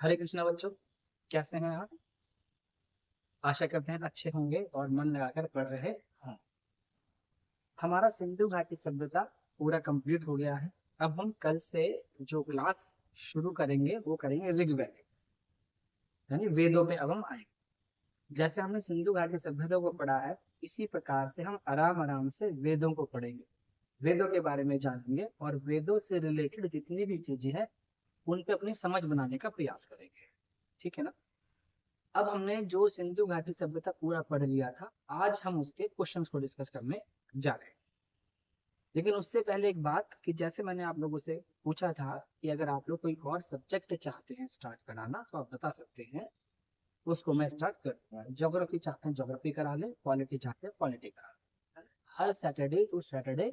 हरे कृष्णा बच्चों, कैसे हैं आप? आशा करते हैं अच्छे होंगे और मन लगाकर पढ़ रहे हैं। हमारा सिंधु घाटी सभ्यता पूरा कंप्लीट हो गया है। अब हम कल से जो क्लास शुरू करेंगे वो करेंगे ऋग्वेद, यानी वेदों पे अब हम आएंगे। जैसे हमने सिंधु घाटी सभ्यता को पढ़ा है, इसी प्रकार से हम आराम आराम से वेदों को पढ़ेंगे, वेदों के बारे में जानेंगे और वेदों से रिलेटेड जितनी भी चीजें हैं उन पे अपनी समझ बनाने का प्रयास करेंगे। ठीक है ना? अब हमने जो सिंधु घाटी सभ्यता पूरा पढ़ लिया था, आज हम उसके क्वेश्चंस को डिस्कस करने जा रहे हैं। लेकिन उससे पहले एक बात कि जैसे मैंने आप लोगों से पूछा था कि अगर आप लोग कोई और सब्जेक्ट चाहते हैं स्टार्ट कराना तो आप बता सकते हैं, उसको मैं स्टार्ट कर दूंगा। ज्योग्राफी चाहते हैं ज्योग्राफी करा लें, पॉलिटी चाहते हैं पॉलिटी करा लें। हर सैटरडे टू सैटरडे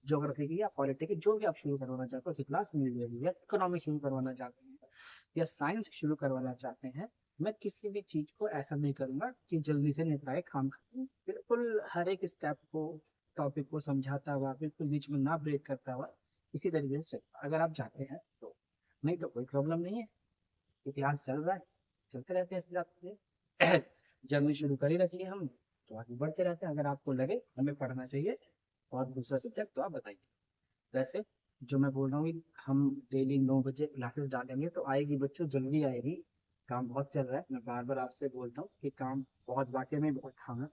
ज्योग्राफी की या पॉलिटी की जो भी आप शुरू करवाना चाहते हो उसी क्लास मिल जाएगी। या इकोनॉमी शुरू करवाना चाहते हैं या साइंस शुरू करवाना चाहते हैं, मैं किसी भी चीज को ऐसा नहीं करूंगा कि जल्दी से निपटाए काम खत्म। बिल्कुल हर एक स्टेप को, टॉपिक को समझाता हुआ, बिल्कुल बीच में ना ब्रेक करता हुआ इसी तरीके से चलता, अगर आप चाहते हैं तो। नहीं तो कोई प्रॉब्लम नहीं है, इतिहास चल रहा है, चलते रहते हैं इस जाते जर्नी शुरू कर ही रखी है हम, तो आगे बढ़ते रहते हैं। अगर आपको लगे हमें पढ़ना चाहिए और दूसरा सब्जेक्ट तो आप बताइए। वैसे जो मैं बोल रहा हूँ कि हम डेली 9 बजे क्लासेस डालेंगे तो आएगी बच्चों, जल्दी आएगी। काम बहुत चल रहा है, मैं बार बार आपसे बोलता हूँ कि काम बहुत वाकई में बहुत खाना,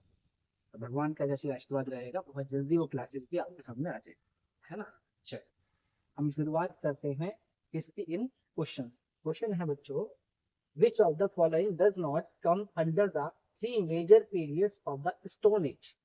तो भगवान का जैसे आशीर्वाद रहेगा बहुत जल्दी वो क्लासेस भी आपके सामने आ जाए, है ना? चलिए हम शुरुआत करते हैं इसकी इन क्वेश्चन। क्वेश्चन है बच्चों, which of the following does not come under the three major periods of the Stone Age?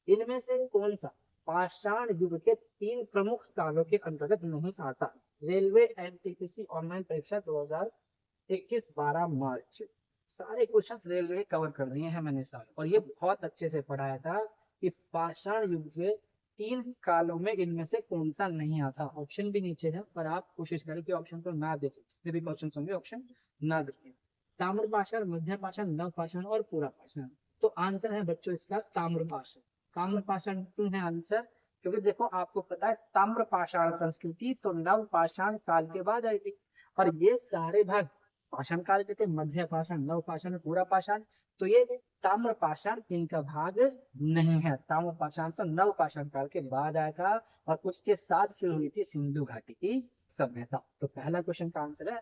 इनमें से कौन सा पाषाण युग के 3 प्रमुख कालों के अंतर्गत नहीं आता? रेलवे एमटीपीसी ऑनलाइन परीक्षा 2021 12 मार्च। सारे क्वेश्चंस रेलवे कवर कर दिए हैं मैंने सारे, और ये बहुत अच्छे से पढ़ाया था कि पाषाण युग के 3 कालों में इनमें से कौन सा नहीं आता। ऑप्शन भी नीचे है, पर आप कोशिश करें कि ऑप्शन को ना देखें, जितने भी क्वेश्चन होंगे ऑप्शन ना देखें। ताम्र पाषाण, मध्य पाषाण, नव पाषाण और पूरा पाषाण। तो आंसर है बच्चों इसका ताम्र पाषाण। ताम्र पाषाण क्यों है आंसर? क्योंकि देखो आपको पता है ताम्र पाषाण संस्कृति तो नव पाषाण काल के बाद आई थी, और ये सारे भाग पाषाण काल के थे, मध्य पाषाण, नव पाषाण, पूरा पाषाण। तो ये ताम्र पाषाण इनका भाग नहीं है। ताम्र पाषाण तो नव पाषाण काल के बाद आया था और उसके साथ शुरू हुई थी सिंधु घाटी की सभ्यता। तो पहला क्वेश्चन का आंसर है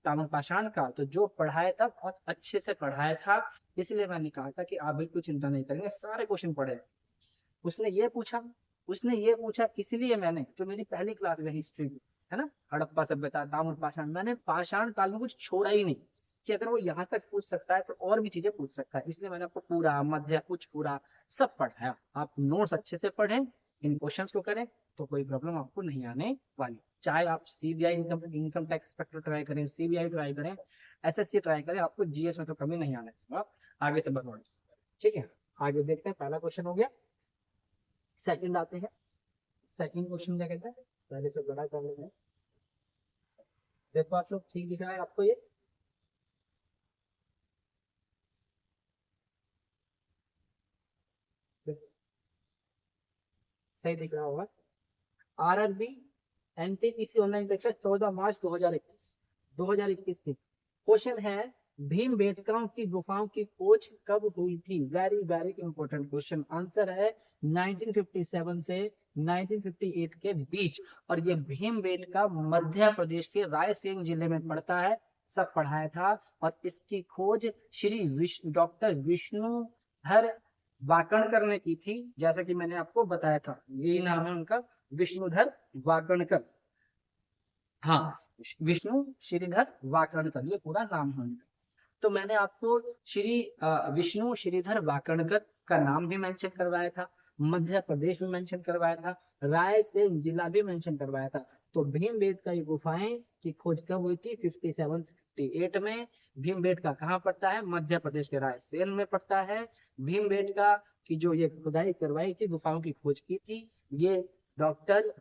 ताम्र पाषाण काल। तो जो पढ़ाया था बहुत अच्छे से पढ़ाया था, इसलिए मैंने कहा था कि आप बिल्कुल चिंता नहीं करेंगे, सारे क्वेश्चन पढ़े। उसने ये पूछा, उसने ये पूछा, इसलिए मैंने जो मेरी पहली क्लास में हिस्ट्री की है ना, हड़प्पा सभ्यता, ताम्र पाषाण, मैंने पाषाण काल में कुछ छोड़ा ही नहीं कि अगर वो यहाँ तक पूछ सकता है तो और भी चीजें पूछ सकता है। इसलिए मैंने आपको पूरा मध्य कुछ पूरा सब पढ़ाया। आप नोट्स अच्छे से पढ़ें, इन क्वेश्चंस को करें तो कोई प्रॉब्लम आपको नहीं आने वाली। चाहे आप CBI income income tax inspector try करें, सीबीआई ट्राई करें, एसएससी ट्राई करें, आपको जीएस में तो कमी नहीं आने देगा। आगे से बढ़ो, ठीक है? आगे देखते हैं, पहला क्वेश्चन हो गया। सेकंड आते हैं। सेकंड क्वेश्चन क्या कहता है, पहले से बड़ा कर लेते हैं। देखो आप लोग, ठीक दिख रहा है आपको ये? सही दिख रहा होगा। आरआरबी एनटीपीसी ऑनलाइन परीक्षा 14 मार्च 2021 की। क्वेश्चन है, भीम की गुफाओं की खोज कब हुई थी? Very very important question. Answer है 1957 से 1958 के बीच। और ये भीम मध्य प्रदेश के रायसेन जिले में पड़ता है, सब पढ़ाया था। और इसकी खोज श्री डॉक्टर विष्णुधर वाकणकर ने की थी, जैसा कि मैंने आपको बताया था। यही नाम है उनका, विष्णुधर वाकणकर। हाँ, विष्णु श्रीधर वाकणकर, ये पूरा नाम है उनका। तो मैंने आपको विष्णु श्रीधर वाकणकर का नाम भी मेंशन करवाया था, मध्य प्रदेश में मेंशन करवाया था, रायसेन जिला भी मेंशन करवाया था। तो भीमबेटका की गुफाएं की खोज कब हुई थी? 57-58 में। भीमबेटका कहाँ पड़ता है? मध्य प्रदेश के रायसेन में पड़ता है। भीमबेटका की जो ये खुदाई करवाई थी, गुफाओं की खोज की थी, ये डॉक्टर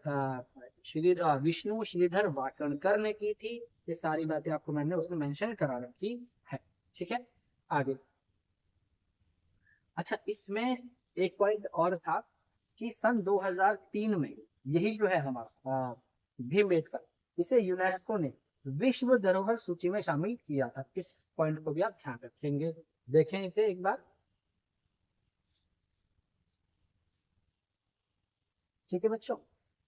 विष्णु श्रीधर वाकणकर ने की थी। ये सारी बातें आपको मैंने उसमें मेंशन करा रखी है, ठीक है? आगे, अच्छा इसमें एक पॉइंट और था कि सन 2003 में यही जो है हमारा भीमबेटका, इसे यूनेस्को ने विश्व धरोहर सूची में शामिल किया था। इस पॉइंट को भी आप ध्यान रखेंगे। देखें इसे एक बार। ठीक है बच्चों,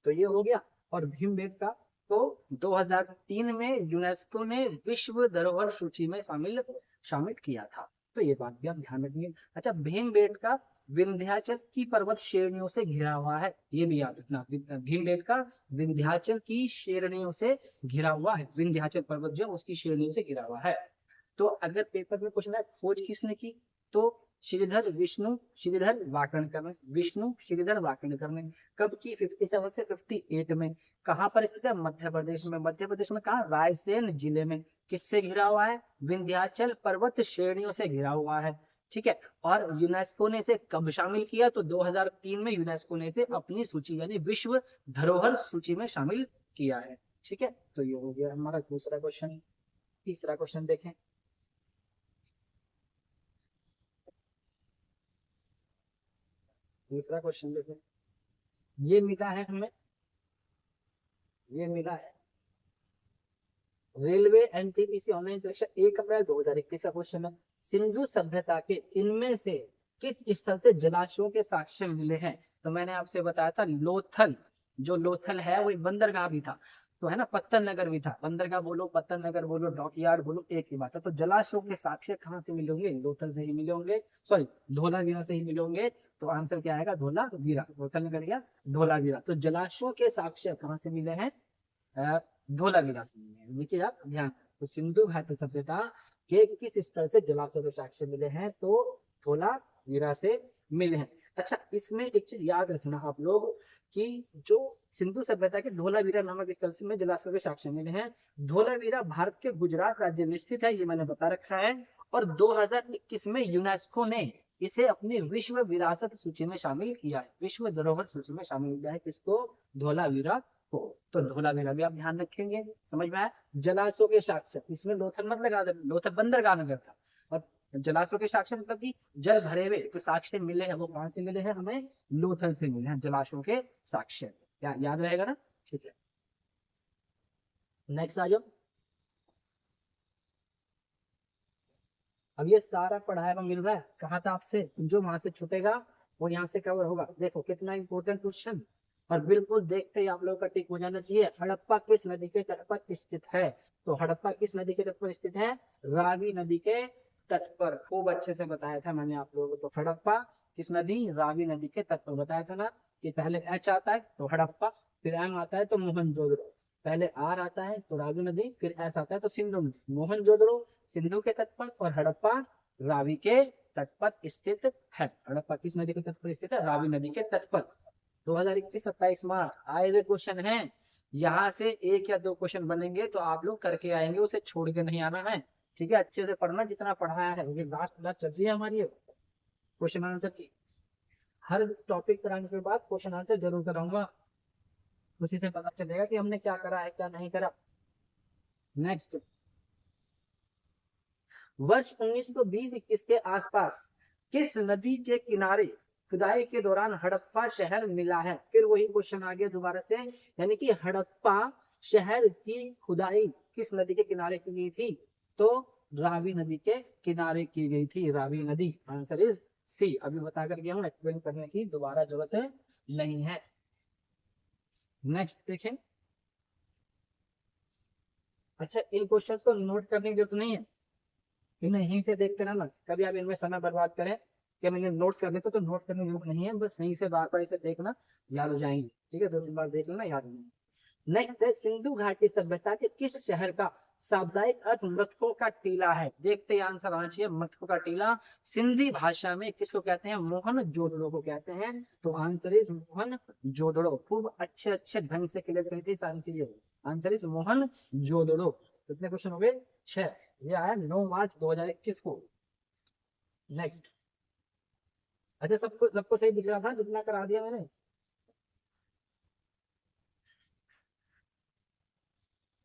तो ये हो गया। और भीमबेटका को 2003 में यूनेस्को ने विश्व धरोहर सूची में शामिल किया था। तो ये बात भी आप ध्यान रखिए। अच्छा, भीमबेटका विंध्याचल की पर्वत श्रेणियों से घिरा हुआ है, ये भी याद रखना। भीमबेटका विंध्याचल की श्रेणियों से घिरा हुआ है, विंध्याचल पर्वत जो उसकी श्रेणियों से घिरा हुआ है। तो अगर पेपर में पूछना है खोज किसने की, तो श्रीधर वाकणकर ने, विष्णु श्रीधर वाकणकर ने। कब की? 57 से 58 में। कहाँ पर स्थित है? मध्य प्रदेश में। मध्य प्रदेश में कहा? रायसेन जिले में। किससे घिरा हुआ है? विंध्याचल पर्वत श्रेणियों से घिरा हुआ है। ठीक है। और यूनेस्को ने इसे कब शामिल किया? तो 2003 में यूनेस्को ने इसे अपनी सूची यानी विश्व धरोहर सूची में शामिल किया है। ठीक है, तो ये हो गया हमारा दूसरा क्वेश्चन। तीसरा क्वेश्चन देखें। तीसरा क्वेश्चन देखें। ये मिला है हमें, ये मिला है रेलवे एनटीपीसी ऑनलाइन परीक्षा 1 अप्रैल 2021 का क्वेश्चन है। सिंधु सभ्यता के इनमें से किस स्थल से जलाशयों के साक्ष्य मिले हैं? तो मैंने आपसे बताया था लोथल, जो लोथल है वो बंदरगाह भी था, तो है ना, पत्तन नगर भी था। बंदरगाह बोलो, पत्तन नगर बोलो, डॉकयार्ड बोलो, एक ही बात है। तो जलाशयों के साक्ष्य कहाँ से मिले होंगे? लोथल से ही मिले होंगे, सॉरी धोलावीरा से ही मिले होंगे। तो आंसर क्या आएगा? धोलावीरा। लोथल नगर या धोलावीरा। तो जलाशयों के साक्ष्य कहाँ से मिले हैं? धोलावीरा से मिले हैं। नीचे आप ध्यान। तो सिंधु घाटी सभ्यता के किस स्थल से जलाशय के साक्ष्य मिले हैं? तो धोलावीरा से मिले हैं। अच्छा, इसमें एक चीज याद रखना आप लोग कि जो सिंधु सभ्यता के धोलावीरा नामक स्थल से में जलाशय के साक्ष्य मिले हैं। धोलावीरा भारत के गुजरात राज्य में स्थित है, ये मैंने बता रखा है। और 2021 में यूनेस्को ने इसे अपनी विश्व विरासत सूची में शामिल किया है, विश्व धरोहर सूची में शामिल किया है। किसको? धोलावीरा को। तो धोलावीरा भी आप ध्यान रखेंगे। समझ में आया? जलाशयों के साक्ष्य, इसमें लोथल मत लगा दे, लोथल बंदरगाह नगर था। और जलाशयों के साक्ष्य मतलब कि जल भरे हुए जो साक्ष्य मिले हैं वो कहां से मिले हैं? हमें लोथल से मिले हैं जलाशयों के साक्ष्य। क्या याद रहेगा ना? ठीक है, नेक्स्ट आ जाओ। अब ये सारा पढ़ाया हुआ मिल रहा है, कहा था आपसे जो वहां से छूटेगा वो यहाँ से कवर होगा। देखो कितना इंपॉर्टेंट क्वेश्चन। और बिल्कुल देखते ही आप लोगों का टिक हो जाना चाहिए। हड़प्पा किस नदी के तट पर स्थित है? तो हड़प्पा किस नदी के तट पर स्थित है? रावी नदी के तट पर। खूब अच्छे से बताया था मैंने आप लोगों को। तो हड़प्पा किस नदी? रावी नदी के तट पर। बताया था ना कि पहले एच आता है तो हड़प्पा, फिर एम आता है तो मोहनजोदड़ो, पहले आर आता है तो रावी नदी, फिर एस आता है तो सिंधु नदी। मोहनजोदड़ो सिंधु के तट पर और हड़प्पा रावी के तट पर स्थित है। हड़प्पा किस नदी के तट पर स्थित है? रावी नदी के तट पर। 2021 27 मार्च आए हुए क्वेश्चन है। यहाँ से एक या दो क्वेश्चन बनेंगे तो आप लोग करके आएंगे, उसे छोड़ के नहीं आना है। ठीक है, अच्छे से पढ़ना जितना पढ़ाया है, क्योंकि लास्ट क्लास चल रही है हमारी क्वेश्चन आंसर की। हर टॉपिक कराने के बाद क्वेश्चन आंसर जरूर कराऊंगा, उसी से पता चलेगा कि हमने क्या करा है क्या नहीं करा। नेक्स्ट, वर्ष 1920-21 के आसपास किस नदी के किनारे खुदाई के दौरान हड़प्पा शहर मिला है? फिर वही क्वेश्चन आ गया दोबारा से, यानी कि हड़प्पा शहर की खुदाई किस नदी के किनारे की गई थी? तो रावी नदी के किनारे की गई थी, रावी नदी। Answer is C. अभी बता कर गया हूं, एक्सप्लेन करने की दोबारा जरूरत नहीं है। नेक्स्ट देखें। अच्छा, इन क्वेश्चंस को नोट करने की जरूरत नहीं है, इन्हें यहीं से देखते रहना। कभी आप इनमें समय बर्बाद करें कि मैंने नोट कर लेते तो नोट करने की जरूरत नहीं है, बस यहीं से बार बार इसे देखना, याद हो जाएंगे। ठीक है, 2-3 बार देख लेना, याद हो जाएंगे। नेक्स्ट है, सिंधु घाटी सभ्यता के किस शहर का साप्ताहिक अर्थ मृतकों का टीला है? देखते ही आंसर आना चाहिए। मृतकों का टीला सिंधी भाषा में किसको कहते हैं? मोहन जोदड़ो को कहते हैं। तो आंसर इज मोहन जोदड़ो। खूब अच्छे अच्छे ढंग से क्लियर करी थी सारी चीजें। आंसर इज मोहन जोदड़ो। कितने क्वेश्चन हो गए? 6। ये आया 9 मार्च 2021 को। नेक्स्ट। अच्छा, सबको सबको सही दिख रहा था जितना करा दिया मैंने?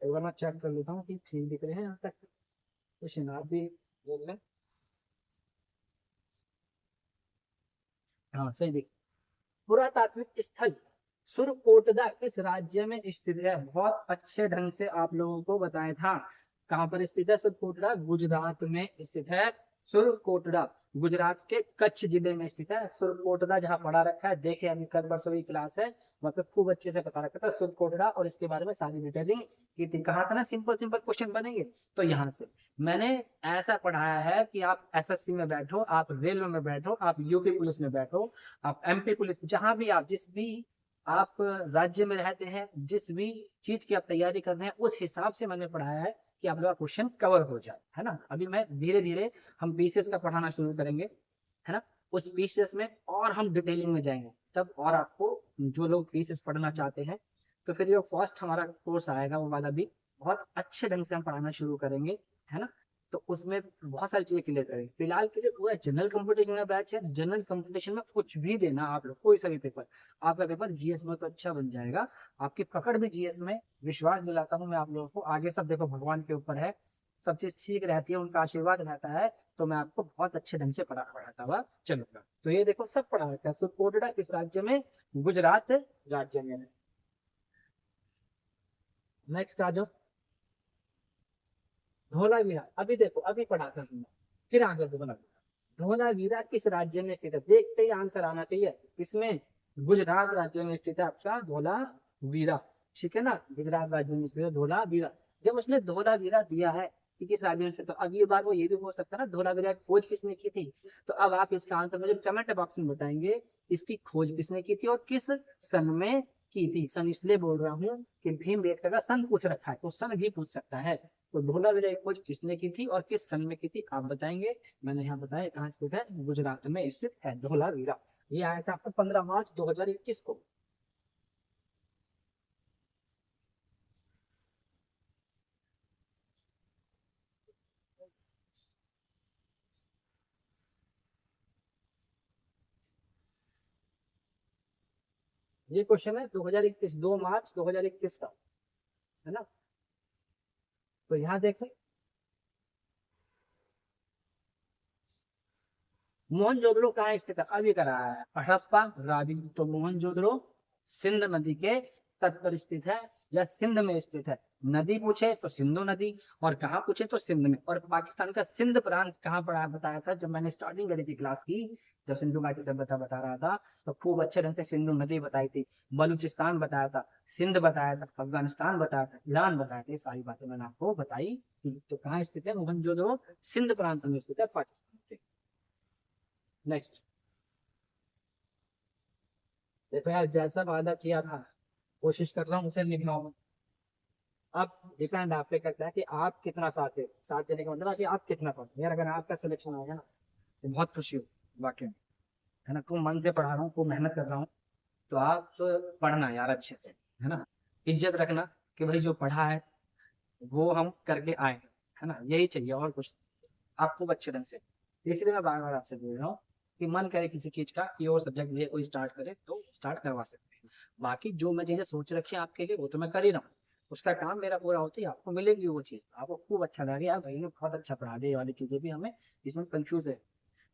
एक बार मैं चेक कर लेता हूँ कि ठीक दिख रहे हैं यहाँ तक। क्वेश्चन आप भी देख लें। हाँ, सही दिख। पुरातात्विक स्थल सुरकोटदा किस राज्य में स्थित है? बहुत अच्छे ढंग से आप लोगों को बताया था। कहाँ पर स्थित है सुरकोटदा? गुजरात में स्थित है सुरकोटदा। गुजरात के कच्छ जिले में स्थित है सुरकोटदा। जहाँ पढ़ा रखा है, देखे अभी कल परसों की क्लास है, मतलब खूब अच्छे से बता रखा था सुरकोटदा और इसके बारे में सारी डिटेलिंग की थी। कहा था ना सिंपल सिंपल क्वेश्चन बनेंगे, तो यहाँ से मैंने ऐसा पढ़ाया है कि आप एसएससी में बैठो, आप रेलवे में बैठो, आप यूपी पुलिस में बैठो, आप एमपी पुलिस, जहां भी आप जिस भी आप राज्य में रहते हैं, जिस भी चीज की आप तैयारी कर रहे हैं, उस हिसाब से मैंने पढ़ाया है कि आप लोग का क्वेश्चन कवर हो जाए, है ना। अभी मैं धीरे धीरे हम पीसीएस का पढ़ाना शुरू करेंगे, है ना। उस पीसीएस में और हम डिटेलिंग में जाएंगे तब, और आपको जो लोग पीसीएस पढ़ना चाहते हैं, तो फिर ये फर्स्ट हमारा कोर्स आएगा वो वाला भी बहुत अच्छे ढंग से हम पढ़ाना शुरू करेंगे, है ना। तो उसमें बहुत सारी चीजें क्लियर करेंगे। फिलहाल के लिए पूरा जनरल कंपटीशन का बैच है। जनरल कंपटीशन में कुछ भी देना आप लोग, कोई सा भी पेपर, आपका पेपर जीएस में तो अच्छा बन जाएगा। आपकी पकड़ भी जीएस में, विश्वास दिलाता हूँ मैं आप लोगों को। आगे सब देखो भगवान के ऊपर है, सब चीज ठीक रहती है, उनका आशीर्वाद रहता है, तो मैं आपको बहुत अच्छे ढंग से पढ़ाता हुआ चलूंगा। तो ये देखो सब पढ़ा रखा है। सुरकोटड़ा किस राज्य में? गुजरात राज्य में। नेक्स्ट आ जाओ, धोलावीरा। अभी देखो अभी पढ़ा था तुमने, फिर आगे दोबारा। धोलावीरा किस राज्य में स्थित है? देखते ही आंसर आना चाहिए। इसमें गुजरात राज्य में स्थित है आपका धोलावीरा, ठीक है ना। गुजरात राज्य में स्थित है धोलावीरा। जब उसने धोलावीरा दिया है कि किस राज्य में स्थित, तो अगली बार वो ये भी हो सकता है ना धोलावीरा की खोज किसने की थी। तो अब आप इसका आंसर मुझे कमेंट बॉक्स में बताएंगे, इसकी खोज किसने की थी और किस सन में की थी। सन इसलिए बोल रहा हूँ कि भीमबेटका का सन पूछ रखा है, तो सन भी पूछ सकता है। तो धोलावीरा की खोज किसने की थी और किस सन में की थी, आप बताएंगे। मैंने यहाँ बताया कहाँ स्थित है, गुजरात में स्थित है धोलावीरा। ये आया था आपको 15 मार्च 2021 को। ये क्वेश्चन है 2021, 2 मार्च 2021 का, है ना। तो यहाँ देखें, मोहनजोदड़ो कहाँ स्थित है? अभी करा है हड़प्पा रावी। तो मोहनजोदड़ो सिंध नदी के तट पर स्थित है या सिंध में स्थित है। नदी पूछे तो सिंधु नदी, और कहाँ पूछे तो सिंध में। और पाकिस्तान का सिंध प्रांत कहाँ पड़ा बताया था जब मैंने स्टार्टिंग करी थी क्लास की, जब सिंधु घाटी सभ्यता बता रहा था, तो खूब अच्छे ढंग से सिंधु नदी बताई थी, बलूचिस्तान बताया था, सिंध बताया था, अफगानिस्तान बताया था, ईरान बताया था। ये सारी बातें मैंने आपको बताई थी। तो कहाँ स्थित है मोहनजोदड़ो? सिंध प्रांत में स्थित है, पाकिस्तान के। नेक्स्ट देखो यार, जैसा वादा किया था कोशिश कर रहा हूँ उसे निभाऊं। अब डिपेंड आप पे करता है कि आप कितना साथ है। साथ देने का मतलब है कि आप कितना पढ़ते यार। अगर आपका सिलेक्शन आ गया ना तो बहुत खुशी हो वाकई में, है ना। खूब मन से पढ़ा रहा हूँ, खूब मेहनत कर रहा हूँ, तो आप पढ़ना यार अच्छे से, है ना। इज्जत रखना कि भाई जो पढ़ा है वो हम करके आए, है ना। यही चाहिए और कुछ। आप खूब अच्छे ढंग से, इसलिए मैं बार बार आपसे बोल रहा हूँ कि मन करे किसी चीज का कि और सब्जेक्ट ये कोई स्टार्ट करे तो स्टार्ट करवा सकते हैं। बाकी जो मैं चीजें सोच रखी है आपके लिए वो तो मैं कर ही रहा हूँ। उसका काम मेरा पूरा होता ही आपको मिलेगी वो चीज, आपको खूब अच्छा लगे यार भाई ने बहुत अच्छा पढ़ा दिया, ये वाली चीजें भी हमें इसमें कंफ्यूज है।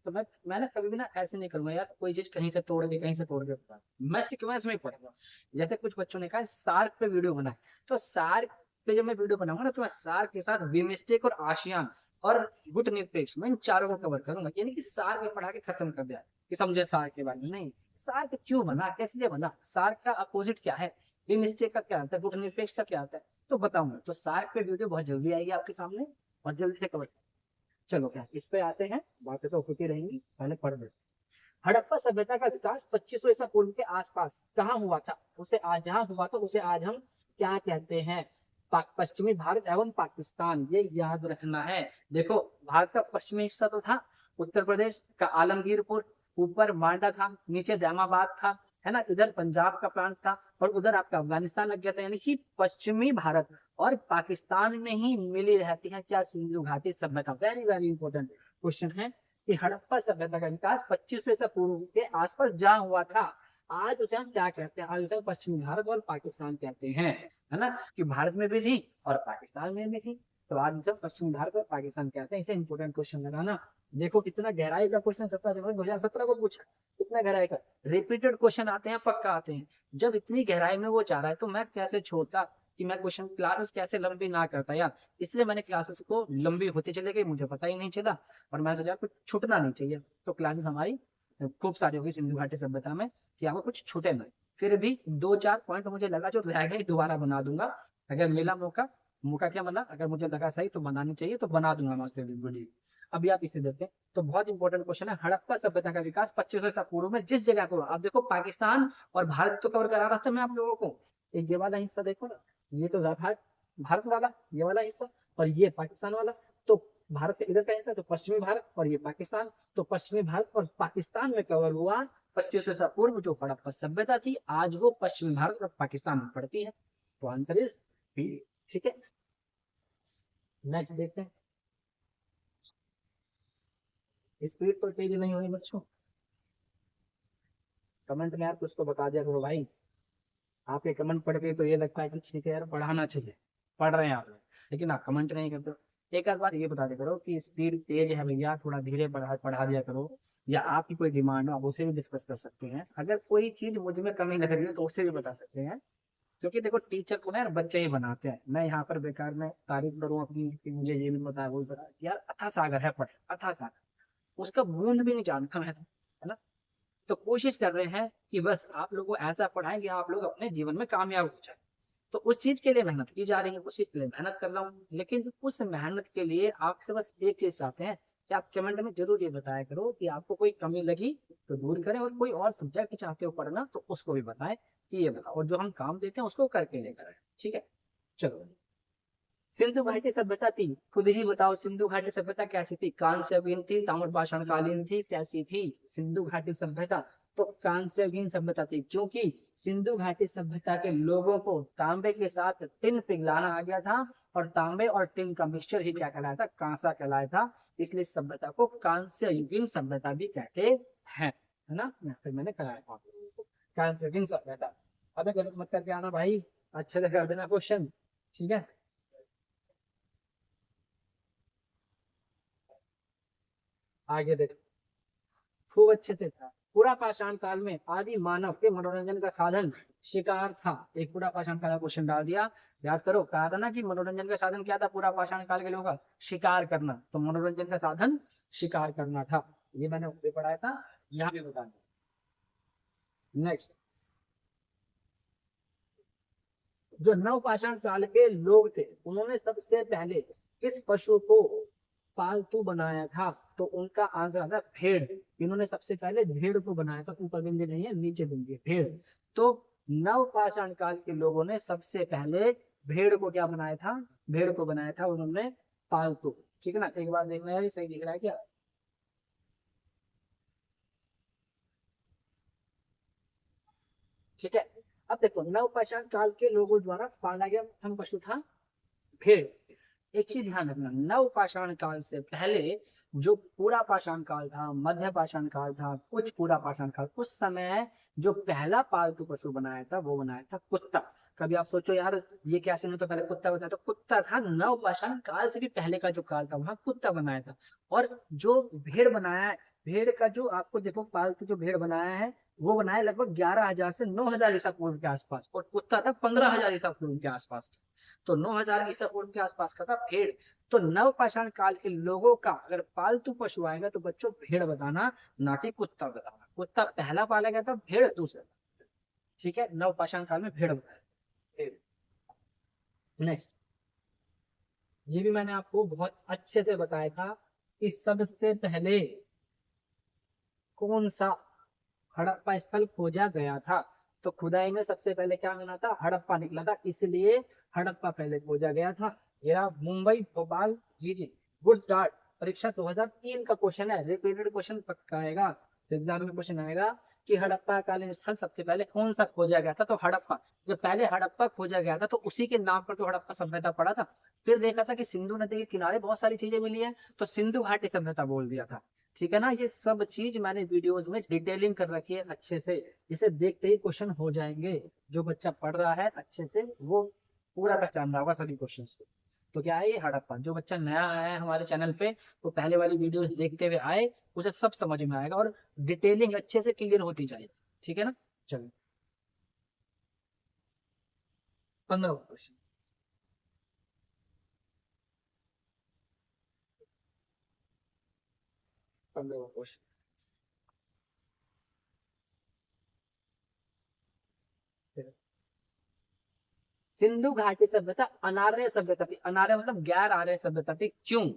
तो मैं ना कभी भी ना ऐसे नहीं करूंगा यार, कोई चीज कहीं से तोड़ के कहीं से तोड़ के पढ़ा। मैं सीक्वेंस में ही पढ़ूंगा। जैसे कुछ बच्चों ने कहा सार्क पे वीडियो बनाए, तो सार्क पे जब मैं वीडियो बनाऊंगा ना, तो मैं सार्क के साथ विमिस्टेक और आशियान और गुट निरपेक्ष, मैं इन चारों को कवर करूंगा। यानी कि सार्क में पढ़ा के खत्म कर दिया कि समझे सार्क के बारे में नहीं। सार्क क्यों बना, कैसे बना, सार्क का अपोजिट क्या है, विमिस्टेक का क्या आता है, गुट निरपेक्ष का क्या आता है, तो बताऊंगा। तो सार्क पे वीडियो बहुत जल्दी आएगी आपके सामने और जल्दी से कवर। चलो क्या इस पे आते हैं, बातें तो होती रहेंगी, पहले पढ़ लो। हड़प्पा सभ्यता का विकास 2500 ईसा पूर्व के आसपास कहाँ हुआ था? उसे आज जहाँ हुआ था उसे आज हम क्या कहते हैं? पश्चिमी भारत एवं पाकिस्तान, ये याद रखना है। देखो भारत का पश्चिमी हिस्सा तो था उत्तर प्रदेश का आलमगीरपुर, ऊपर मांडा था, नीचे दामाबाद था, है ना। इधर पंजाब का प्रांत था और उधर आपका अफगानिस्तान लग गया था। यानी कि पश्चिमी भारत और पाकिस्तान में ही मिली रहती है क्या? सिंधु घाटी सभ्यता। वेरी वेरी इंपॉर्टेंट क्वेश्चन है कि हड़प्पा सभ्यता का विकास 2500 ईसा पूर्व के आसपास जहाँ हुआ था, आज उसे हम क्या कहते हैं? आज उसे पश्चिमी भारत और पाकिस्तान कहते हैं, है ना। कि भारत में भी थी और पाकिस्तान में भी थी, तो आज उसे पश्चिमी भारत और पाकिस्तान कहते हैं। इसे इंपॉर्टेंट क्वेश्चन लगाना। देखो कितना गहराई का क्वेश्चन 17 जनवरी 2017 को पूछा, इतना गहराई का रिपीटेड क्वेश्चन आते हैं, पक्का आते हैं। जब इतनी गहराई में वो जा रहा है तो मैं कैसे छोड़ता कि मैं क्वेश्चन क्लासेस कैसे लंबी ना करता यार। इसलिए मैंने क्लासेस को लंबी होती चली गई, मुझे पता ही नहीं चला, और मैं सोचा कुछ छूटना नहीं चाहिए। तो क्लासेस हमारी खूब सारी होगी सिंधु घाटी सभ्यता में, कि आपको कुछ छूटे नहीं। फिर भी 2-4 पॉइंट मुझे लगा जो रह गए दोबारा बना दूंगा, अगर मिला मौका। मौका क्या मिला, अगर मुझे लगा सही तो बनानी चाहिए तो बना दूंगा मैं उस पर वीडियो। अभी आप इसे देखते हैं तो बहुत इंपॉर्टेंट क्वेश्चन है, हड़प्पा सभ्यता का विकास 2500 ईसा पूर्व में जिस जगह को, आप देखो पाकिस्तान और भारत तो कवर करा रहा था मैं आप लोगों को। ये वाला हिस्सा देखो ना, ये तो भारत भारत वाला ये वाला हिस्सा, और ये पाकिस्तान वाला। तो भारत के इधर का हिस्सा तो पश्चिमी भारत, और ये पाकिस्तान। तो पश्चिमी भारत और पाकिस्तान में कवर हुआ 2500 ईसा पूर्व जो हड़प्पा सभ्यता थी, आज वो पश्चिमी भारत और पाकिस्तान में पड़ती है। तो आंसर इज बी। ठीक है, नेक्स्ट देखते हैं। स्पीड तो तेज नहीं हुई बच्चों, कमेंट में यार कुछ तो बता दिया करो भाई। आपके कमेंट पढ़ के तो ये लगता है कि ठीक है यार पढ़ाना चाहिए, पढ़ रहे हैं आप लोग, लेकिन आप कमेंट नहीं करते हो। एक आध बार ये बता दिया करो कि स्पीड तेज है भैया, थोड़ा धीरे पढ़ा दिया करो, या आपकी कोई डिमांड हो आप उसे भी डिस्कस कर सकते हैं। अगर कोई चीज मुझ में कमी लग रही है तो उसे भी बता सकते हैं। क्योंकि देखो टीचर को ना यार बच्चे ही बनाते हैं। मैं यहाँ पर बेकार में तारीफ करूँ अपनी कि मुझे ये भी पता है वो भी पता है, यार अथा सागर है, पढ़ अथा सागर, उसका बूंद भी नहीं जानता मैं तो, है ना। तो कोशिश कर रहे हैं कि बस आप लोगों को ऐसा पढ़ाएं कि आप लोग अपने जीवन में कामयाब हो जाए। तो उस चीज के लिए मेहनत की जा रही है, उस चीज के लिए मेहनत कर रहा हूँ, लेकिन उस मेहनत के लिए आपसे बस एक चीज चाहते हैं कि आप कमेंट में जरूर ये बताया करो कि आपको कोई कमी लगी तो दूर करें, और कोई और सब्जेक्ट चाहते हो पढ़ना तो उसको भी बताएं कि ये बताओ, और जो हम काम देते हैं उसको करके लेकर आए। ठीक है, चलो। सिंधु घाटी सभ्यता थी, खुद ही बताओ सिंधु घाटी सभ्यता कैसी थी? कांस्ययुगीन थी, ताम्रपाषाण कालीन थी, कैसी थी सिंधु घाटी सभ्यता? तो कांस्ययुगीन सभ्यता थी, क्योंकि सिंधु घाटी सभ्यता के लोगों को तांबे के साथ टिन पिघलाना आ गया था, और तांबे और टिन का मिक्सचर ही क्या कहलाया था? कांसा कहलाया था। इसलिए सभ्यता को कांस्ययुगीन सभ्यता भी कहते हैं, है ना। फिर मैंने कराया था कांस्ययुगीन सभ्यता। अबे गलत मत करके आना भाई, अच्छे से कर देना क्वेश्चन, ठीक है। आगे देखो, खूब अच्छे से था। पूरा पाषाण काल में आदि मानव के मनोरंजन का साधन शिकार था। एक पूरा पाषाण काल का क्वेश्चन डाल दिया। याद करो, कहा था ना कि मनोरंजन का साधन क्या था पूरा पाषाण काल के लोगों का? शिकार करना। तो मनोरंजन का साधन शिकार करना था, ये मैंने ऊपर पढ़ाया था, यहाँ भी बता दिया। नेक्स्ट, जो नवपाषाण काल के लोग थे उन्होंने सबसे पहले किस पशु को पालतू बनाया था? तो उनका आंसर आता है भेड़। इन्होंने सबसे पहले भेड़ को बनाया था, ऊपर बिंदी नहीं है नीचे बिंदी है, भेड़। तो नवपाषाण काल के लोगों ने सबसे पहले भेड़ को क्या बनाया था? भेड़ को बनाया था उन्होंने पालतू। ठीक है ना, एक बार देखना है सही दिख रहा है क्या? ठीक है, अब देखो नवपाषाण काल के लोगों द्वारा पाला गया प्रथम पशु था भेड़। एक चीज ध्यान रखना, नव पाषाण काल से पहले जो पूरा पाषाण काल था, मध्य पाषाण काल था, कुछ पूरा पाषाण काल, उस समय जो पहला पालतू पशु बनाया था वो बनाया था कुत्ता। कभी आप सोचो यार ये कैसे, नहीं तो पहले कुत्ता बताया, तो कुत्ता था नव पाषाण काल से भी पहले का जो काल था वहां कुत्ता बनाया था। और जो भेड़ बनाया है, भेड़ का जो आपको देखो पालतू जो भेड़ बनाया है वो बनाया लगभग 11,000 से 9,000 ईसा पूर्व के आसपास, और कुत्ता था 15,000 ईसा पूर्व के आसपास। तो 9,000 ईसा पूर्व के आसपास का था भेड़। तो नवपाषाण काल के लोगों का अगर पालतू पशु आएगा तो बच्चों भेड़ बताना, ना कि कुत्ता बताना। कुत्ता पहला पाला गया था, भेड़ दूसरा। ठीक है, नवपाषाण काल में भेड़ बताया। नेक्स्ट, ये भी मैंने आपको बहुत अच्छे से बताया था कि सबसे पहले कौन सा हड़प्पा स्थल खोजा गया था। तो खुदाई में सबसे पहले क्या मिला था? हड़प्पा निकला था, इसलिए हड़प्पा पहले खोजा गया था। यह मुंबई भोपाल जी जी गुड्स गार्ड परीक्षा 2003 का क्वेश्चन है, रिपीटेड क्वेश्चन पक्का आएगा। तो एग्जाम में क्वेश्चन आएगा कि हड़प्पा कालीन स्थल सबसे पहले कौन सा खोजा गया था? तो हड़प्पा। जब पहले हड़प्पा खोजा गया था तो उसी के नाम पर तो हड़प्पा सभ्यता पड़ा था। फिर देखा था कि सिंधु नदी के किनारे बहुत सारी चीजें मिली है, तो सिंधु घाटी सभ्यता बोल दिया था। ठीक है ना, ये सब चीज मैंने वीडियोस में डिटेलिंग कर रखी है अच्छे से, जिसे देखते ही क्वेश्चन हो जाएंगे। जो बच्चा पढ़ रहा है अच्छे से वो पूरा पहचान रहा होगा सभी क्वेश्चन। तो क्या है, ये हड़प्पा। जो बच्चा नया आया है हमारे चैनल पे, वो पहले वाली वीडियोस देखते हुए आए, उसे सब समझ में आएगा और डिटेलिंग अच्छे से क्लियर होती जाएगी। ठीक है ना। चलो 15 क्वेश्चन। 15 क्वेश्चन। सिंधु घाटी सभ्यता अनार्य सभ्यता थी। अनार्य मतलब गैर आर्य सभ्यता थी। क्यों?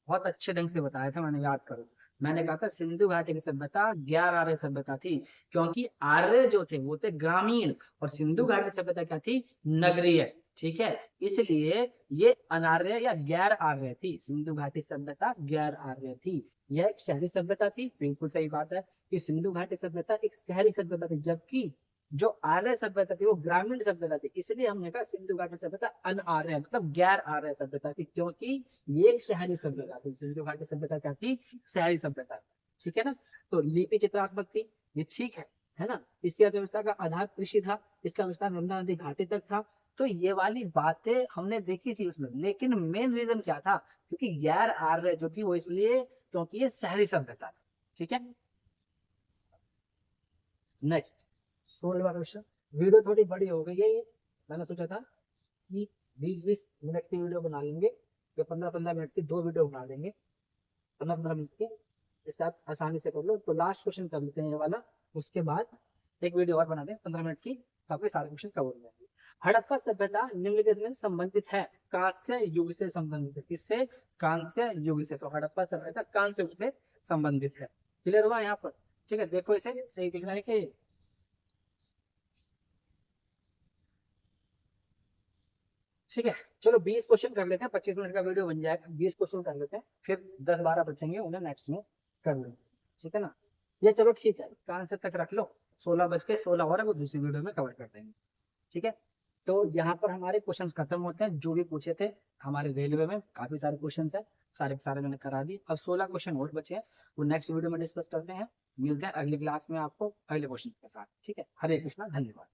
बहुत अच्छे ढंग से बताया था मैंने, याद करो। मैंने कहा था सिंधु घाटी की सभ्यता गैर आर्य सभ्यता थी, क्योंकि आर्य जो थे वो थे ग्रामीण, और सिंधु घाटी सभ्यता क्या थी, नगरीय। ठीक है, इसलिए ये अनार्य या गैर आर्य थी। सिंधु घाटी सभ्यता गैर आर्य थी। यह एक शहरी सभ्यता थी। बिल्कुल सही बात है कि सिंधु घाटी सभ्यता एक शहरी सभ्यता थी, जबकि जो आर्य सभ्यता थी वो ग्रामीण सभ्यता थी। इसलिए हमने कहा सिंधु घाटी सभ्यता अनआर्य मतलब गैर आर्य सभ्यता थी, क्योंकि ये एक शहरी सभ्यता थी। सिंधु घाटी सभ्यता क्या थी, शहरी सभ्यता। ठीक है ना। तो लिपि चित्रात्मक थी, ये ठीक है ना। इसकी अर्थव्यवस्था का आधार कृषि था, इसका विस्तार नर्मदा नदी घाटी तक था। तो ये वाली बातें हमने देखी थी उसमें, लेकिन मेन रीजन क्या था, क्योंकि गैर आर्य जो थी वो इसलिए क्योंकि ये शहरी सभ्यता थी। ठीक है। Next 16वां question. वीडियो थोड़ी बड़ी हो गई है ये। मैंने सोचा था कि 20-20 मिनट की वीडियो बना लेंगे, या 15-15 मिनट की दो वीडियो बना देंगे, 15-15 मिनट की, जिससे आप आसानी से कर लो। तो लास्ट क्वेश्चन कर लेते हैं ये वाला, उसके बाद एक वीडियो और बना दें 15 मिनट की, तो आपके सारे क्वेश्चन कवर हो जाएंगे। हड़प्पा सभ्यता निम्नलिखित में संबंधित है। कांस्य युग से संबंधित है। किससे? कांस्य युग से। तो हड़प्पा सभ्यता कांस्य युग से संबंधित है। क्लियर हुआ यहाँ पर? ठीक है, देखो इसे सही दिख रहा है कि? ठीक है। चलो 20 क्वेश्चन कर लेते हैं, 25 मिनट का वीडियो बन जाएगा। 20 क्वेश्चन कर लेते हैं, फिर 10-12 बचेंगे, उन्हें नेक्स्ट में कर लेंगे। ठीक है ना। ये चलो ठीक है, कहाँ से तक रख लो। 16 बज के 16 और है, वो दूसरी वीडियो में कवर कर देंगे। ठीक है। तो यहाँ पर हमारे क्वेश्चन खत्म होते हैं, जो भी पूछे थे हमारे रेलवे में काफी सारे क्वेश्चन है, सारे के सारे मैंने करा दिए। अब 16 क्वेश्चन और बचे हैं, वो नेक्स्ट वीडियो में डिस्कस करते हैं। मिलते हैं अगली क्लास में आपको अगले क्वेश्चन के साथ। ठीक है। हरे कृष्णा, धन्यवाद।